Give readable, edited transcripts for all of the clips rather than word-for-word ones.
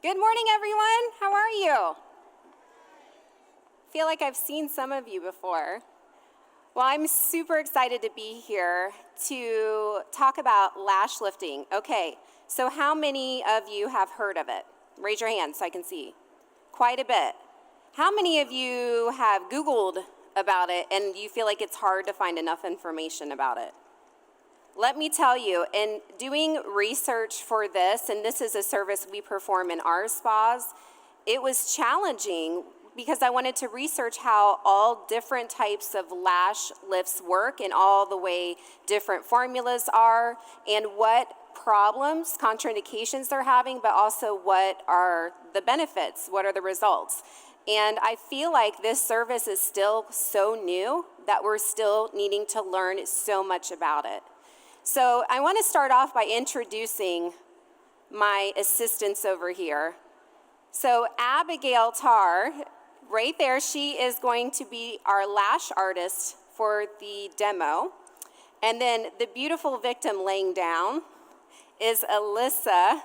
Good morning, everyone. How are you? I feel like I've seen some of you before. Well, I'm super excited to be here to talk about lash lifting. Okay, so how many of you have heard of it? Raise your hand so I can see. Quite a bit. How many of you have Googled about it and you feel like it's hard to find enough information about it? Let me tell you, in doing research for this, and this is a service we perform in our spas, it was challenging because I wanted to research how all different types of lash lifts work and all the way different formulas are and what problems, contraindications they're having, but also what are the benefits, what are the results. And I feel like this service is still so new that we're still needing to learn so much about it. So I want to start off by introducing my assistants over here. So Abigail Tarr, right there, she is going to be our lash artist for the demo. And then the beautiful victim laying down is Alyssa,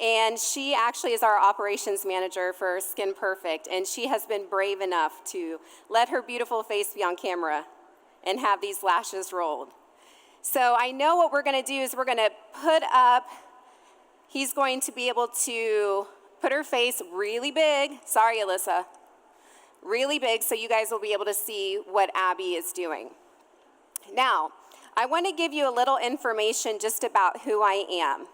and she actually is our operations manager for Skin Perfect, and she has been brave enough to let her beautiful face be on camera and have these lashes rolled. So I know what we're going to do is we're going to put up, he's going to be able to put her face really big, sorry Alyssa, really big so you guys will be able to see what Abby is doing. Now, I want to give you a little information just about who I am.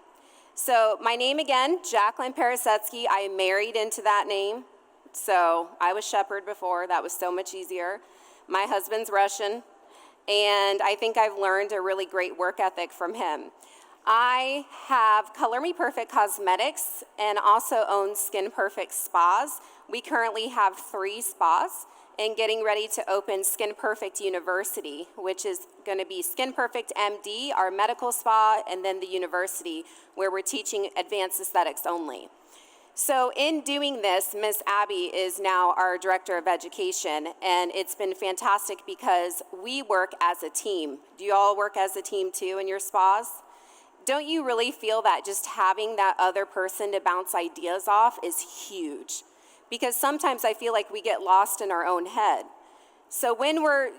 So my name again, Jaclyn Parasetsky. I am married into that name. So I was shepherd before, that was so much easier. My husband's Russian. And I think I've learned a really great work ethic from him. I have Color Me Perfect Cosmetics and also own Skin Perfect Spas. We currently have 3 spas and getting ready to open Skin Perfect University, which is going to be Skin Perfect MD, our medical spa, and then the university where we're teaching advanced aesthetics only. So in doing this, Miss Abby is now our Director of Education, and it's been fantastic because we work as a team. Do you all work as a team too in your spas? Don't you really feel that just having that other person to bounce ideas off is huge? Because sometimes I feel like we get lost in our own head. So when we're,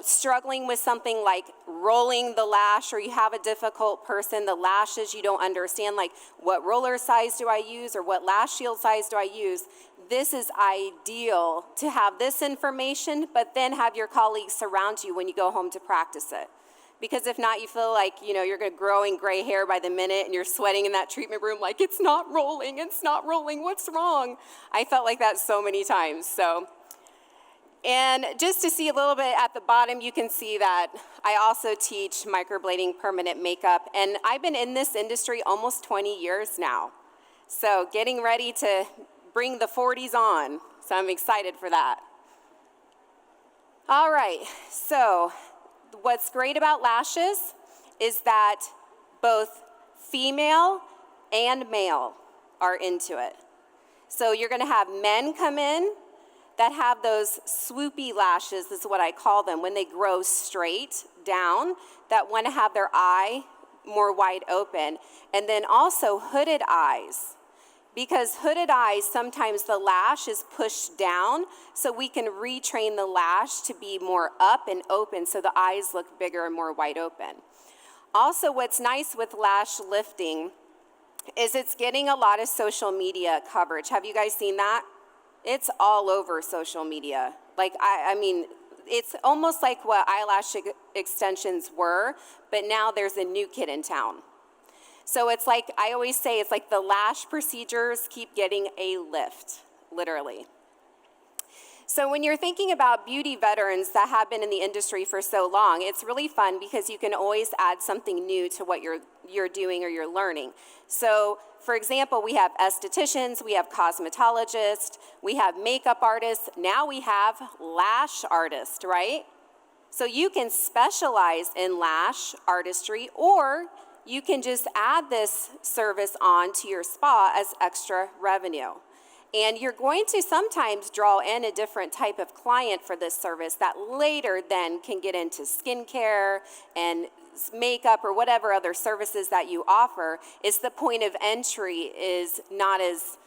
struggling with something like rolling the lash, or you have a difficult person, the lashes you don't understand, like what roller size do I use or what lash shield size do I use, this is ideal to have this information, but then have your colleagues surround you when you go home to practice it. Because if not, you feel like, you're growing gray hair by the minute and you're sweating in that treatment room like, it's not rolling, what's wrong? I felt like that so many times, And just to see a little bit at the bottom, you can see that I also teach microblading permanent makeup, and I've been in this industry almost 20 years now. So getting ready to bring the 40s on, so I'm excited for that. All right, so what's great about lashes is that both female and male are into it. So you're gonna have men come in that have those swoopy lashes, is what I call them, when they grow straight down, that want to have their eye more wide open. And then also hooded eyes, because hooded eyes, sometimes the lash is pushed down, so we can retrain the lash to be more up and open so the eyes look bigger and more wide open. Also, what's nice with lash lifting is it's getting a lot of social media coverage. Have you guys seen that? It's all over social media. Like, I mean, it's almost like what eyelash extensions were, but now there's a new kid in town. So it's like, I always say, it's like the lash procedures keep getting a lift, literally. So when you're thinking about beauty veterans that have been in the industry for so long, it's really fun because you can always add something new to what you're doing or you're learning. So for example, we have estheticians, we have cosmetologists, we have makeup artists, now we have lash artists, right? So you can specialize in lash artistry, or you can just add this service on to your spa as extra revenue. And you're going to sometimes draw in a different type of client for this service that later then can get into skincare and makeup or whatever other services that you offer. Is the point of entry is not as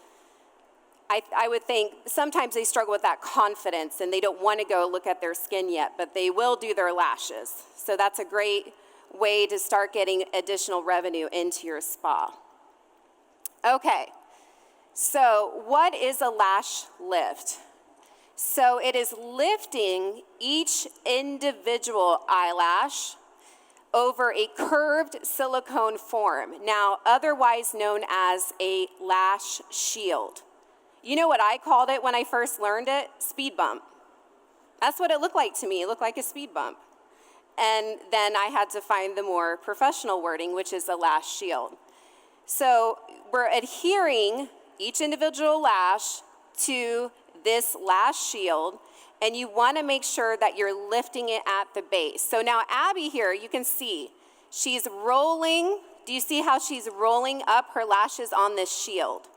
I would think sometimes they struggle with that confidence and they don't want to go look at their skin yet, but they will do their lashes. So that's a great way to start getting additional revenue into your spa. Okay, so what is a lash lift? So it is lifting each individual eyelash over a curved silicone form, now otherwise known as a lash shield. You know what I called it when I first learned it? Speed bump. That's what it looked like to me. It looked like a speed bump. And then I had to find the more professional wording, which is a lash shield. So we're adhering each individual lash to this lash shield, and you want to make sure that you're lifting it at the base. So now Abby here, you can see, she's rolling. Do you see how she's rolling up her lashes on this shield?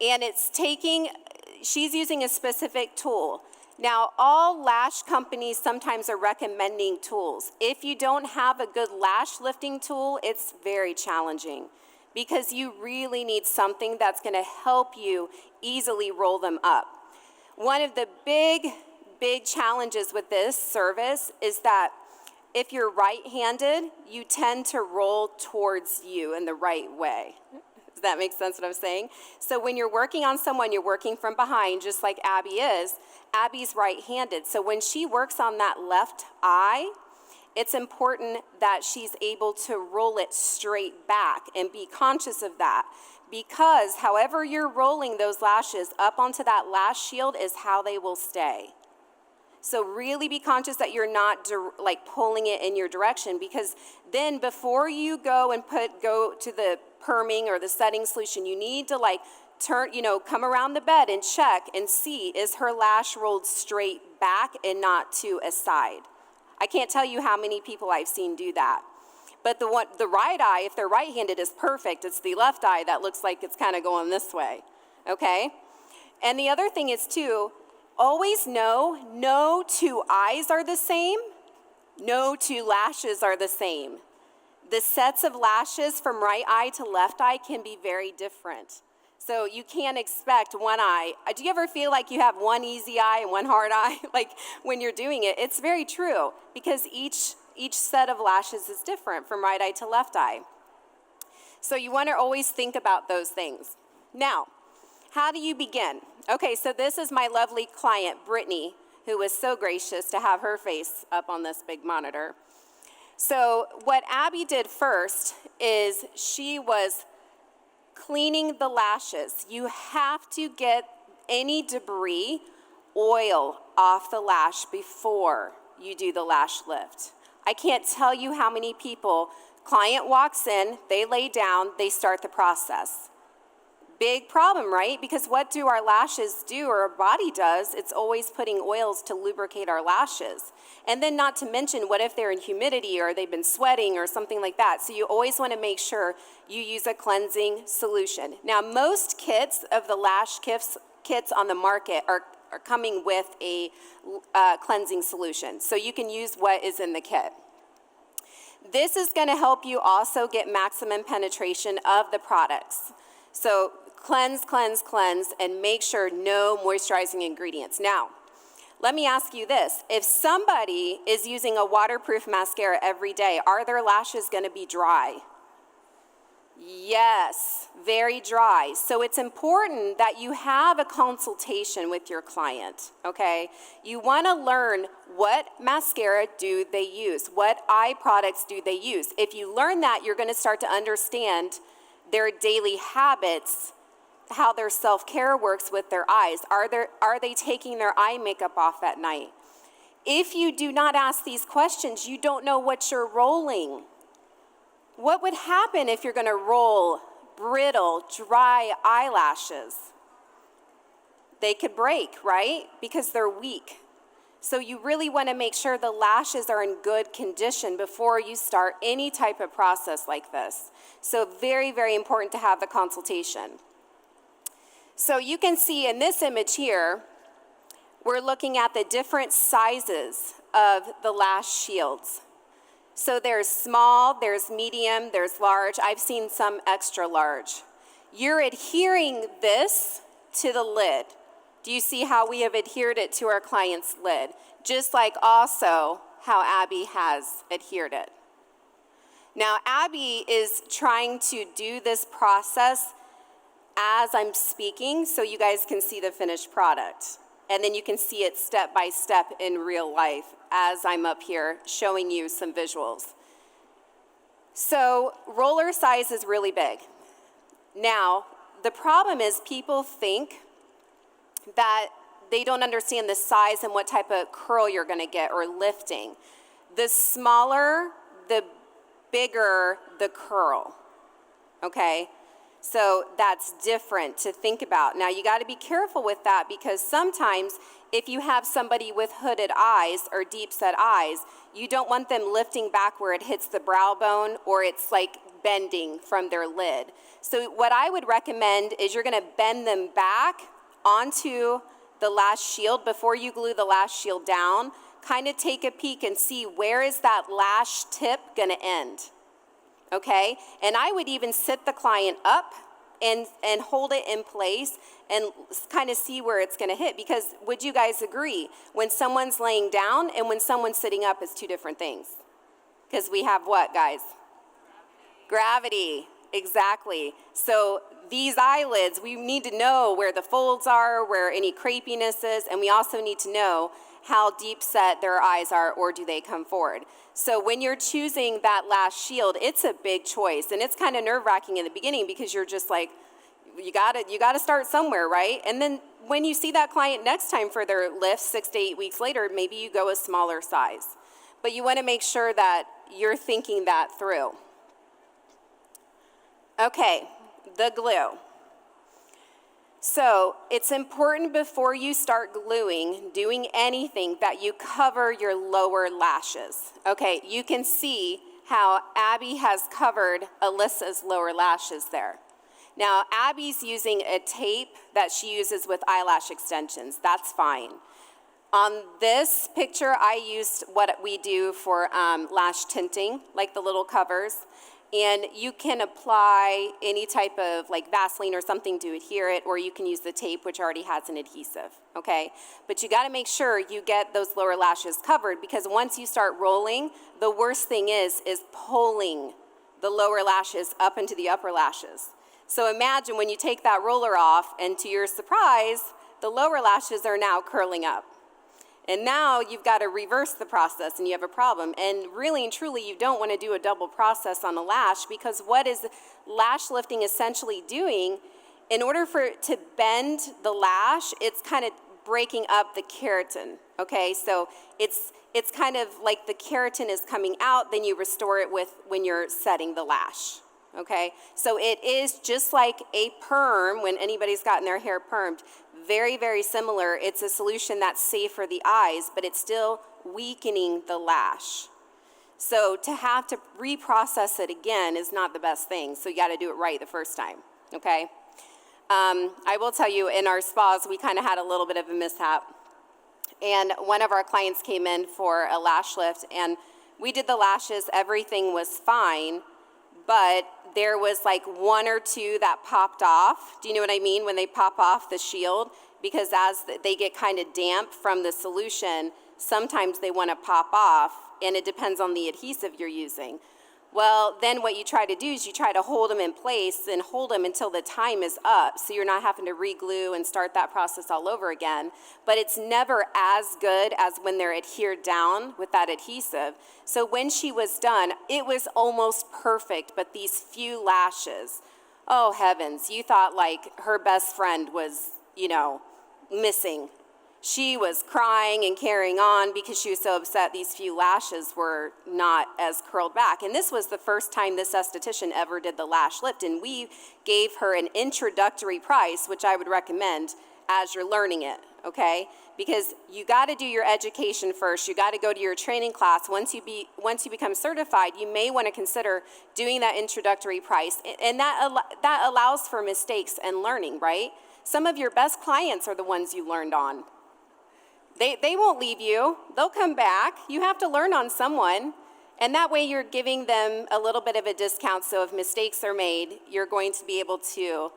And she's using a specific tool. Now, all lash companies sometimes are recommending tools. If you don't have a good lash lifting tool, it's very challenging because you really need something that's going to help you easily roll them up. One of the big challenges with this service is that if you're right-handed, you tend to roll towards you in the right way. Does that make sense what I'm saying? So when you're working on someone, you're working from behind, just like Abby is. Abby's right-handed. So when she works on that left eye, it's important that she's able to roll it straight back and be conscious of that. Because however you're rolling those lashes up onto that lash shield is how they will stay. So really be conscious that you're not pulling it in your direction, because then before you go to the perming or the setting solution, you need to come around the bed and check and see, is her lash rolled straight back and not to a side? I can't tell you how many people I've seen do that. But the right eye, if they're right-handed, is perfect. It's the left eye that looks like it's kind of going this way, okay? And the other thing is, too, always know no two eyes are the same, no two lashes are the same. The sets of lashes from right eye to left eye can be very different. So you can't expect one eye. Do you ever feel like you have one easy eye and one hard eye? Like when you're doing it, it's very true because each set of lashes is different from right eye to left eye. So you want to always think about those things. Now, how do you begin? Okay, so this is my lovely client, Brittany, who was so gracious to have her face up on this big monitor. So what Abby did first is she was cleaning the lashes. You have to get any debris, oil off the lash before you do the lash lift. I can't tell you how many people, client walks in, they lay down, they start the process. Big problem, right? Because what do our lashes do, or our body does? It's always putting oils to lubricate our lashes. And then not to mention, what if they're in humidity or they've been sweating or something like that? So you always want to make sure you use a cleansing solution. Now, most kits of the lash kits on the market are coming with a cleansing solution. So you can use what is in the kit. This is going to help you also get maximum penetration of the products. So cleanse, and make sure no moisturizing ingredients. Now, let me ask you this. If somebody is using a waterproof mascara every day, are their lashes going to be dry? Yes, very dry. So it's important that you have a consultation with your client, okay? You want to learn what mascara do they use, what eye products do they use. If you learn that, you're going to start to understand their daily habits, how their self-care works with their eyes. Are they taking their eye makeup off at night? If you do not ask these questions, you don't know what you're rolling. What would happen if you're going to roll brittle, dry eyelashes? They could break, right? Because they're weak. So you really want to make sure the lashes are in good condition before you start any type of process like this. So very, very important to have the consultation. So you can see in this image here, we're looking at the different sizes of the lash shields. So there's small, there's medium, there's large. I've seen some extra large. you're adhering this to the lid. Do you see how we have adhered it to our client's lid? Just like also how Abby has adhered it. Now, Abby is trying to do this process as I'm speaking so you guys can see the finished product. And then you can see it step by step in real life as I'm up here showing you some visuals. So roller size is really big. Now, the problem is people think that they don't understand the size and what type of curl you're gonna get or lifting. The smaller, the bigger the curl, okay? So that's different to think about. Now you gotta be careful with that because sometimes if you have somebody with hooded eyes or deep set eyes, you don't want them lifting back where it hits the brow bone or it's like bending from their lid. So what I would recommend is you're gonna bend them back onto the lash shield before you glue the lash shield down. Kind of take a peek and see where is that lash tip gonna end, okay? And I would even sit the client up and hold it in place and kind of see where it's gonna hit, because would you guys agree, when someone's laying down and when someone's sitting up is two different things? Because we have what, guys? Gravity, exactly. So these eyelids, we need to know where the folds are, where any crepiness is, and we also need to know how deep set their eyes are, or do they come forward. So when you're choosing that lash shield, it's a big choice, and it's kind of nerve-wracking in the beginning because you're just like, you gotta start somewhere, right? And then when you see that client next time for their lift 6 to 8 weeks later, maybe you go a smaller size. But you wanna make sure that you're thinking that through. Okay, the glue. So it's important before you start gluing, doing anything, that you cover your lower lashes. Okay, you can see how Abby has covered Alyssa's lower lashes there. Now, Abby's using a tape that she uses with eyelash extensions. That's fine. On this picture, I used what we do for lash tinting, like the little covers. And you can apply any type of like Vaseline or something to adhere it, or you can use the tape, which already has an adhesive, okay? But you gotta make sure you get those lower lashes covered, because once you start rolling, the worst thing is pulling the lower lashes up into the upper lashes. So imagine when you take that roller off, and to your surprise, the lower lashes are now curling up. And now you've got to reverse the process and you have a problem. And really and truly, you don't want to do a double process on a lash, because what is lash lifting essentially doing, in order for it to bend the lash, it's kind of breaking up the keratin, okay? So it's kind of like the keratin is coming out, then you restore it with when you're setting the lash, okay? So it is just like a perm, when anybody's gotten their hair permed. Very, very similar. It's a solution that's safe for the eyes, but it's still weakening the lash. So to have to reprocess it again is not the best thing. So you got to do it right the first time, okay? I will tell you, in our spas, we kind of had a little bit of a mishap. And one of our clients came in for a lash lift, and we did the lashes. Everything was fine, but there was like one or two that popped off. Do you know what I mean? When they pop off the shield, because as they get kind of damp from the solution, sometimes they want to pop off, and it depends on the adhesive you're using. Well, then what you try to do is you try to hold them in place and hold them until the time is up, so you're not having to re-glue and start that process all over again. But it's never as good as when they're adhered down with that adhesive. So when she was done, it was almost perfect, but these few lashes, oh heavens, you thought like her best friend was, missing. She was crying and carrying on because she was so upset these few lashes were not as curled back. And this was the first time this esthetician ever did the lash lift, and we gave her an introductory price, which I would recommend as you're learning it, okay? Because you got to do your education first. You got to go to your training class. Once you become certified, you may want to consider doing that introductory price, and that allows for mistakes and learning, right? Some of your best clients are the ones you learned on. They won't leave you. They'll come back. You have to learn on someone. And that way you're giving them a little bit of a discount, so if mistakes are made, you're going to be able to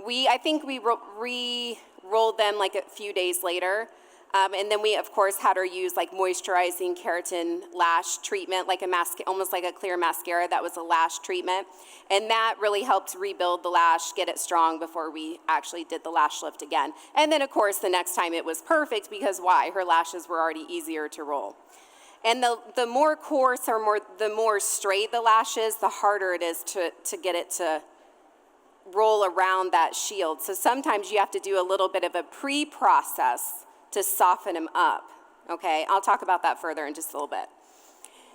I think we re-rolled them like a few days later. And then we, of course, had her use like moisturizing keratin lash treatment, like almost like a clear mascara. That was a lash treatment. And that really helped rebuild the lash, get it strong before we actually did the lash lift again. And then, of course, the next time it was perfect because why? Her lashes were already easier to roll. And the more coarse or the more straight the lash is, the harder it is to get it to roll around that shield. So sometimes you have to do a little bit of a pre-process to soften them up, okay? I'll talk about that further in just a little bit.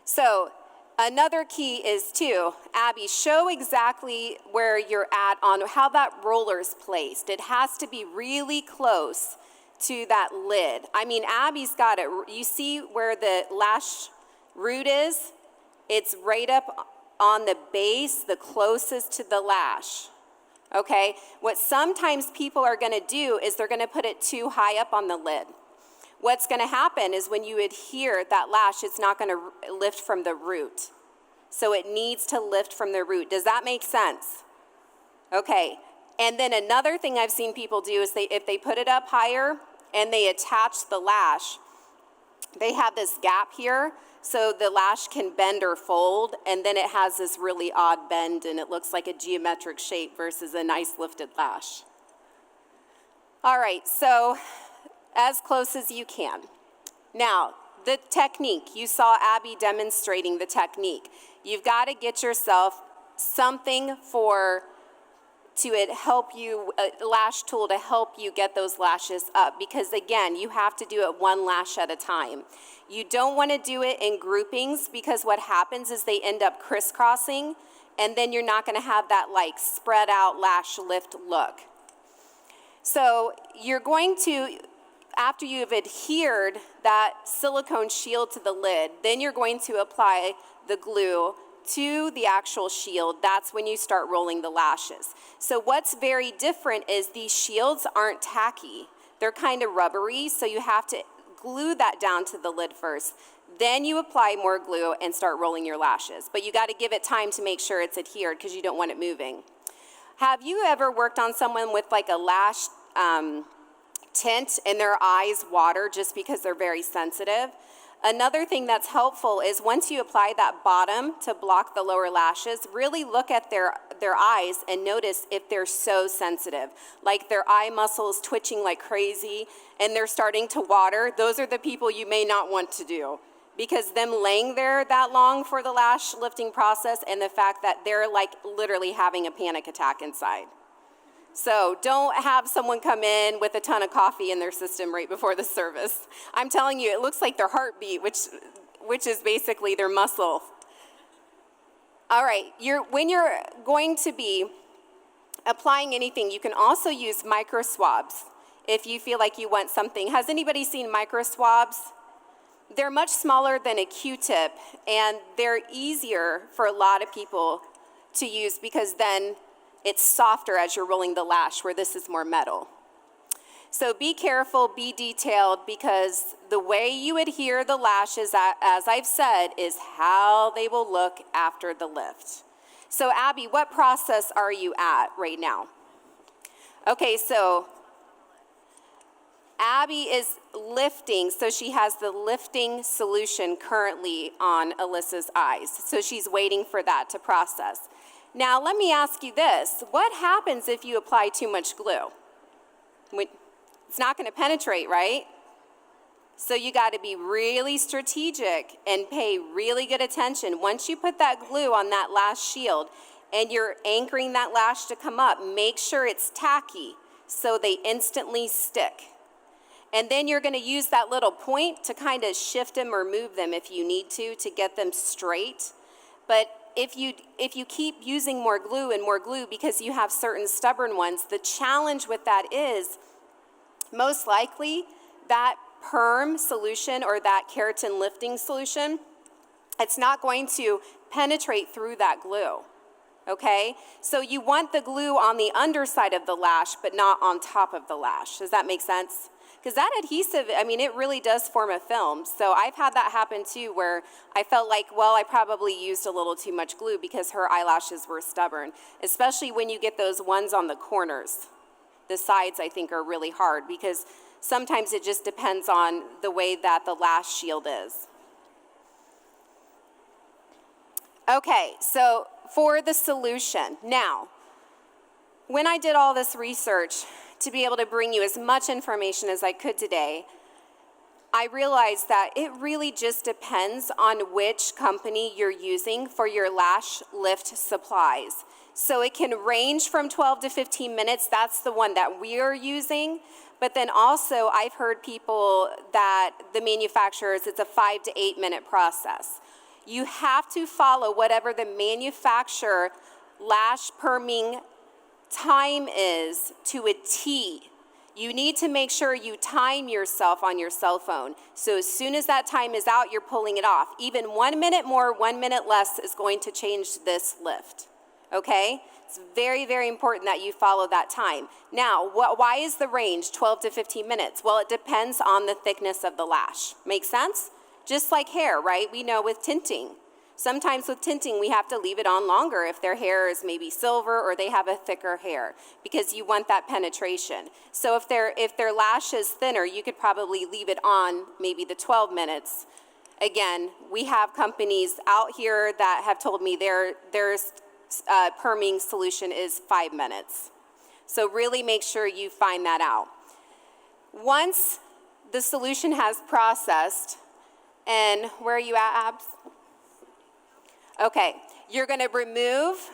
So another key is too, Abby, show exactly where you're at on how that roller's placed. It has to be really close to that lid. I mean, Abby's got it. You see where the lash root is? It's right up on the base, the closest to the lash. Okay, what sometimes people are going to do is they're going to put it too high up on the lid. What's going to happen is when you adhere that lash, it's not going to lift from the root. So it needs to lift from the root. Does that make sense? Okay, and then another thing I've seen people do is if they put it up higher and they attach the lash, they have this gap here. So the lash can bend or fold, and then it has this really odd bend, and it looks like a geometric shape versus a nice lifted lash. All right, so as close as you can. Now, the technique. You saw Abby demonstrating the technique. You've got to get yourself something to help you, a lash tool to help you get those lashes up, because again, you have to do it one lash at a time. You don't want to do it in groupings, because what happens is they end up crisscrossing, and then you're not going to have that like spread out lash lift look. So you're going to, after you've adhered that silicone shield to the lid, then you're going to apply the glue to the actual shield. That's when you start rolling the lashes. So what's very different is these shields aren't tacky. They're kind of rubbery, so you have to glue that down to the lid first. Then you apply more glue and start rolling your lashes. But you got to give it time to make sure it's adhered, because you don't want it moving. Have you ever worked on someone with like a lash tint and their eyes water just because they're very sensitive? Another thing that's helpful is once you apply that bottom to block the lower lashes, really look at their eyes and notice if they're so sensitive. Like their eye muscles twitching like crazy and they're starting to water. Those are the people you may not want to do, because them laying there that long for the lash lifting process and the fact that they're like literally having a panic attack inside. So don't have someone come in with a ton of coffee in their system right before the service. I'm telling you, it looks like their heartbeat, which is basically their muscle. All right, when you're going to be applying anything, you can also use micro swabs if you feel like you want something. Has anybody seen micro swabs? They're much smaller than a Q-tip, and they're easier for a lot of people to use because then it's softer as you're rolling the lash, where this is more metal. So be careful, be detailed, because the way you adhere the lashes, as I've said, is how they will look after the lift. So Abby, what process are you at right now? Okay, so Abby is lifting, so she has the lifting solution currently on Alyssa's eyes. So she's waiting for that to process. Now, let me ask you this. What happens if you apply too much glue? It's not going to penetrate, right? So you got to be really strategic and pay really good attention. Once you put that glue on that lash shield and you're anchoring that lash to come up, make sure it's tacky so they instantly stick. And then you're going to use that little point to kind of shift them or move them if you need to get them straight. But if you keep using more glue and more glue because you have certain stubborn ones, the challenge with that is most likely that perm solution or that keratin lifting solution, it's not going to penetrate through that glue, okay? So you want the glue on the underside of the lash but not on top of the lash. Does that make sense? Because that adhesive, I mean, it really does form a film. So I've had that happen too, where I felt like, well, I probably used a little too much glue because her eyelashes were stubborn, especially when you get those ones on the corners. The sides, I think, are really hard because sometimes it just depends on the way that the lash shield is. Okay, so for the solution. Now, when I did all this research to be able to bring you as much information as I could today, I realized that it really just depends on which company you're using for your lash lift supplies. So it can range from 12 to 15 minutes. That's the one that we are using. But then also I've heard people that the manufacturers, it's a 5 to 8 minute process. You have to follow whatever the manufacturer lash perming time is to a T. You need to make sure you time yourself on your cell phone. So as soon as that time is out, you're pulling it off. Even 1 minute more, 1 minute less is going to change this lift, okay? It's very, very important that you follow that time. Now, why is the range 12 to 15 minutes? Well, it depends on the thickness of the lash. Make sense? Just like hair, right? We know with tinting. Sometimes with tinting, we have to leave it on longer if their hair is maybe silver or they have a thicker hair because you want that penetration. So if their lash is thinner, you could probably leave it on maybe the 12 minutes. Again, we have companies out here that have told me their perming solution is 5 minutes. So really make sure you find that out. Once the solution has processed, and where are you at, Abs? Okay, you're gonna remove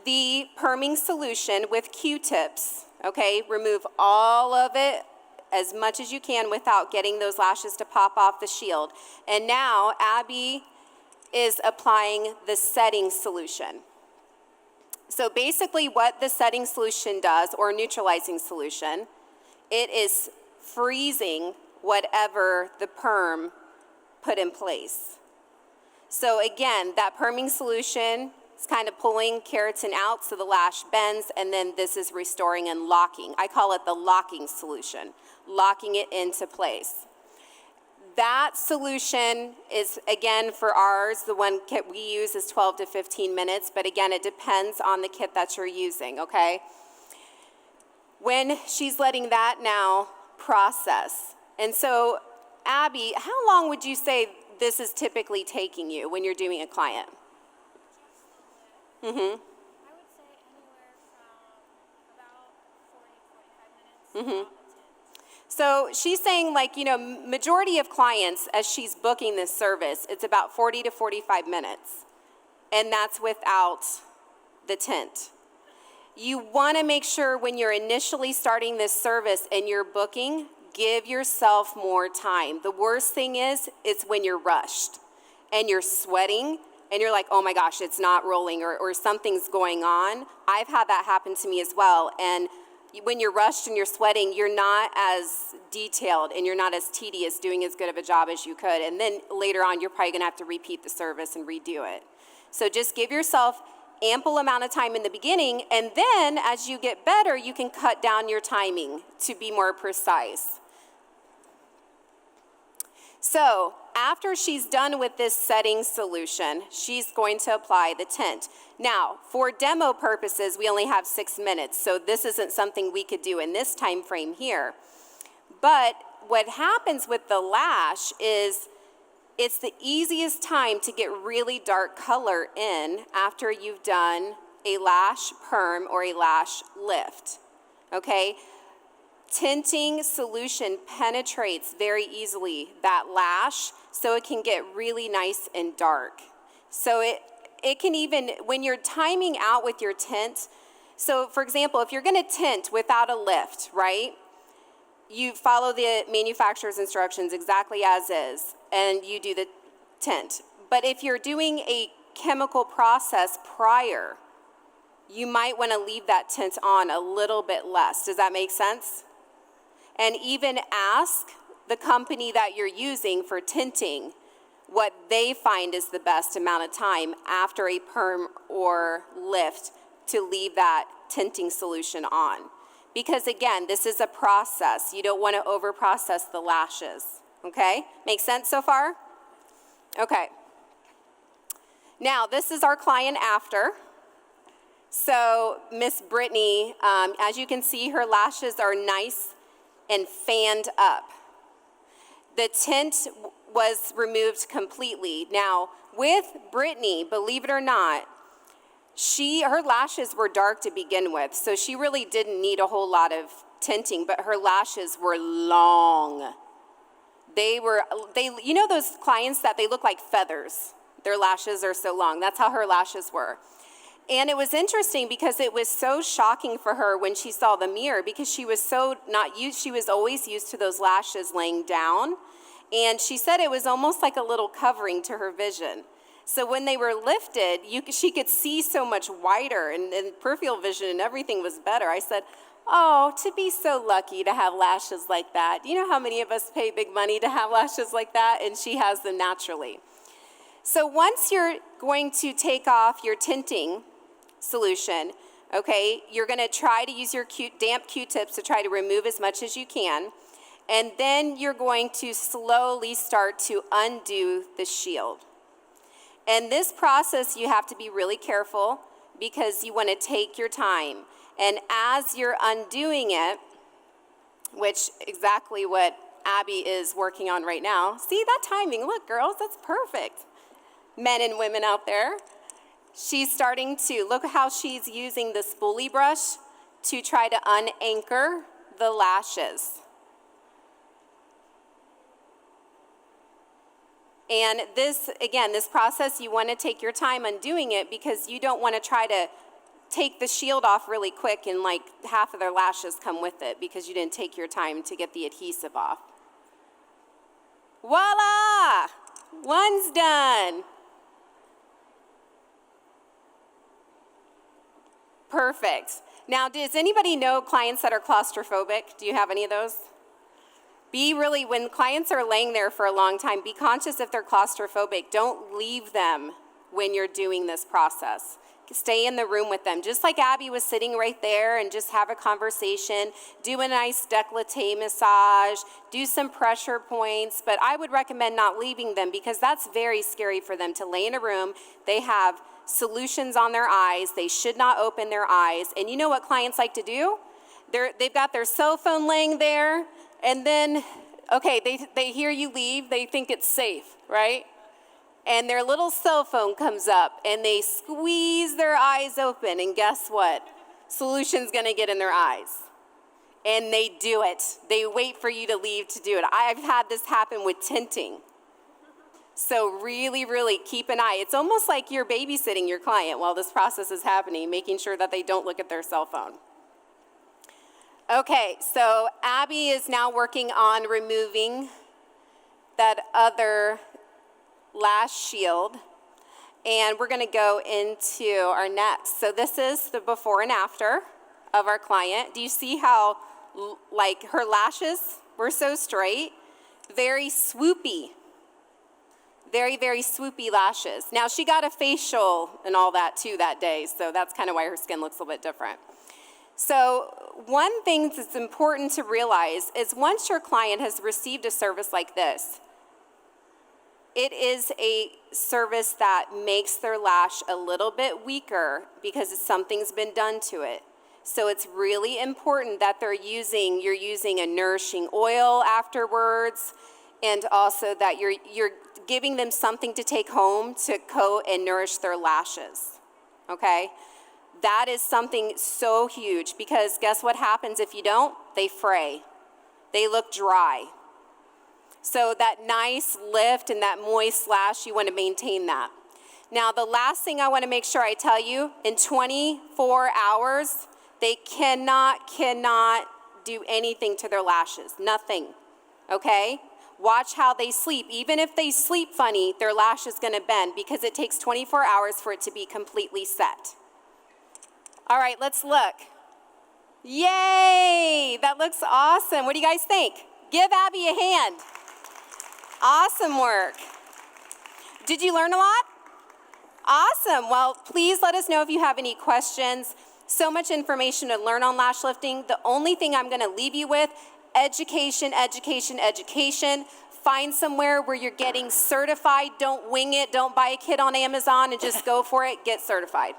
the perming solution with Q-tips, okay? Remove all of it as much as you can without getting those lashes to pop off the shield. And now Abby is applying the setting solution. So basically what the setting solution does, or neutralizing solution, it is freezing whatever the perm put in place. So again, that perming solution is kind of pulling keratin out so the lash bends, and then this is restoring and locking. I call it the locking solution, locking it into place. That solution is, again, for ours, the one kit we use is 12 to 15 minutes, but again, it depends on the kit that you're using, okay? When she's letting that now process, and so Abby, how long would you say this is typically taking you when you're doing a client? I would say anywhere from about 40 to 45 minutes. So she's saying, like, you know, majority of clients, as she's booking this service, it's about 40 to 45 minutes. And that's without the tint. You want to make sure when you're initially starting this service and you're booking, give yourself more time. The worst thing is, it's when you're rushed and you're sweating and you're like, oh my gosh, it's not rolling, or something's going on. I've had that happen to me as well. And when you're rushed and you're sweating, you're not as detailed and you're not as tedious doing as good of a job as you could. And then later on, you're probably gonna have to repeat the service and redo it. So just give yourself ample amount of time in the beginning, and then as you get better, you can cut down your timing to be more precise. So after she's done with this setting solution, she's going to apply the tint. Now, for demo purposes, we only have 6 minutes, so this isn't something we could do in this time frame here. But what happens with the lash is it's the easiest time to get really dark color in after you've done a lash perm or a lash lift, okay? Tinting solution penetrates very easily that lash, so it can get really nice and dark. So it can even, when you're timing out with your tint, so for example, if you're gonna tint without a lift, right? You follow the manufacturer's instructions exactly as is, and you do the tint. But if you're doing a chemical process prior, you might wanna leave that tint on a little bit less. Does that make sense? And even ask the company that you're using for tinting what they find is the best amount of time after a perm or lift to leave that tinting solution on. Because again, this is a process. You don't want to over-process the lashes, okay? Make sense so far? Okay. Now, this is our client after. So Miss Brittany, as you can see, her lashes are nice and fanned up. The tint was removed completely. Now, with Brittany, believe it or not, her lashes were dark to begin with, so she really didn't need a whole lot of tinting, but her lashes were long. You know those clients that they look like feathers? Their lashes are so long. That's how her lashes were. And it was interesting because it was so shocking for her when she saw the mirror, because she was so not used, she was always used to those lashes laying down. And she said it was almost like a little covering to her vision. So when they were lifted, she could see so much wider, and peripheral vision and everything was better. I said, oh, to be so lucky to have lashes like that. You know how many of us pay big money to have lashes like that? And she has them naturally. So once you're going to take off your tinting solution, okay, you're going to try to use your damp Q-tips to try to remove as much as you can. And then you're going to slowly start to undo the shield. And this process, you have to be really careful because you want to take your time. And as you're undoing it, which exactly what Abby is working on right now. See that timing? Look, girls, that's perfect. Men and women out there. She's starting to, look how she's using the spoolie brush to try to unanchor the lashes. And this, again, this process, you want to take your time undoing it because you don't want to try to take the shield off really quick and like half of their lashes come with it because you didn't take your time to get the adhesive off. Voila! One's done. Perfect. Now, does anybody know clients that are claustrophobic? Do you have any of those? When clients are laying there for a long time, be conscious if they're claustrophobic. Don't leave them when you're doing this process. Stay in the room with them. Just like Abby was sitting right there, and just have a conversation, do a nice décolleté massage, do some pressure points, but I would recommend not leaving them because that's very scary for them to lay in a room. They have solutions on their eyes. They should not open their eyes. And you know what clients like to do? They've got their cell phone laying there, and then, okay, they hear you leave. They think it's safe, right? And their little cell phone comes up, and they squeeze their eyes open, and guess what? Solution's gonna get in their eyes. And they do it. They wait for you to leave to do it. I've had this happen with tinting. So really, really keep an eye. It's almost like you're babysitting your client while this process is happening, making sure that they don't look at their cell phone. Okay, so Abby is now working on removing that other lash shield, and we're going to go into our next. So this is the before and after of our client. Do you see how like her lashes were so straight? Very swoopy. Very, very swoopy lashes. Now she got a facial and all that too that day, so that's kind of why her skin looks a little bit different. So one thing that's important to realize is once your client has received a service like this, it is a service that makes their lash a little bit weaker because something's been done to it. So it's really important that you're using a nourishing oil afterwards, and also that you're giving them something to take home to coat and nourish their lashes, okay? That is something so huge because guess what happens if you don't? They fray. They look dry. So that nice lift and that moist lash, you want to maintain that. Now, the last thing I want to make sure I tell you, in 24 hours, they cannot do anything to their lashes. Nothing, okay? Watch how they sleep. Even if they sleep funny, their lash is going to bend because it takes 24 hours for it to be completely set. All right, let's look. Yay! That looks awesome. What do you guys think? Give Abby a hand. Awesome work. Did you learn a lot? Awesome. Well, please let us know if you have any questions. So much information to learn on lash lifting. The only thing I'm going to leave you with, education, education, education. Find somewhere where you're getting certified. Don't wing it. Don't buy a kit on Amazon and just go for it. Get certified.